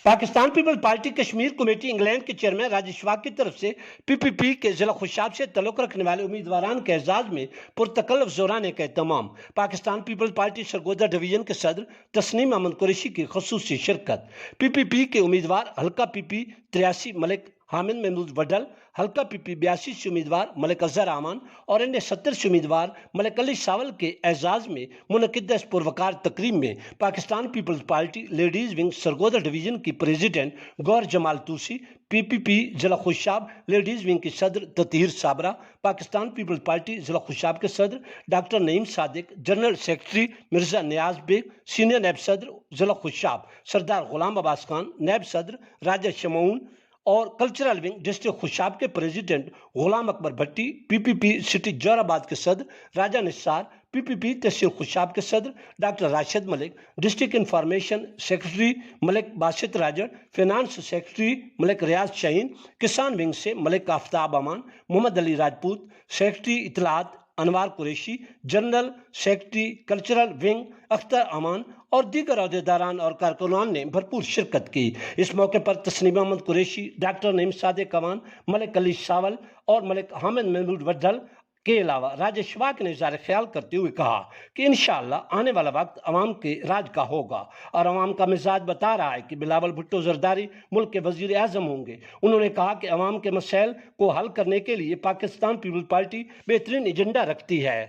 Pakistan peoples party Kashmir committee England के chairman Rajesh वाक की तरफ से पीपीपी के जिला खुशाब से तल्लुक रखने वाले उम्मीदवारान के एजाज में पुरतकल्लफ जोराने का एहतमाम। पाकिस्तान पीपल्स पार्टी सरगोदा डिवीजन के सदर तस्नीम अहमद कुरैशी की खसूसी शिरकत। पीपीपी के उम्मीदवार हल्का पीपी 83 मलिक हामिद महमूद वडल, हल्का पीपी 82 से उम्मीदवार मलिक अजहर आमान और अन्य 70 से उम्मीदवार मलिक अली सावल के एजाज में मुनक्किदा इस पुरवकार तकरीब में Pakistan peoples Party ladies wing Sargodha division की प्रेसिडेंट गौर जमाल तूसी, पीपीपी जिला खुशाब लेडीज विंग की सदर ततीर साबरा, पाकिस्तान पीपल्स पार्टी जिला खुशाब के सदर doctor Naeem Sadiq, general secretary Mirza Niaz Baig, senior नैब सदर जिला खुशाब सरदार गुलाम अब्बास खान, नैब सदर राजा शमऊन और कल्चरल विंग डिस्ट्रिक्ट खुशाब के president Ghulam Akbar Bhatti, PPP city Jauharabad के सदर राजा निसार, पीपीपी तहसील खुशाब के सदर doctor Rashid Malik, district information secretary Malik Basit Rajar, finance secretary Malik Riaz Shaheen, किसान विंग से मलिक आफ्ताब अमान, मोहम्मद अली राजपूत, सेक्रेटरी इतलात Anwar Qureshi, general secretary cultural wing Akhtar Aman और दीगर अहदेदारान और कारकुनान ने भरपूर शिरकत की। इस मौके पर तस्नीम अहमद कुरैशी, डॉक्टर नईम सादिक अमान, मलिक अली सावल और मलिक हामिद महमूद वडल के अलावा राजेश वाक ने इज़हार ख्याल करते हुए कहा कि इंशाअल्लाह आने वाला वक्त अवाम के राज का होगा और अवाम का मिजाज बता रहा है कि बिलावल भुट्टो जरदारी मुल्क के वजीर आज़म होंगे। उन्होंने कहा कि अवाम के मसैल को हल करने के लिए पाकिस्तान पीपल्स पार्टी बेहतरीन एजेंडा रखती है।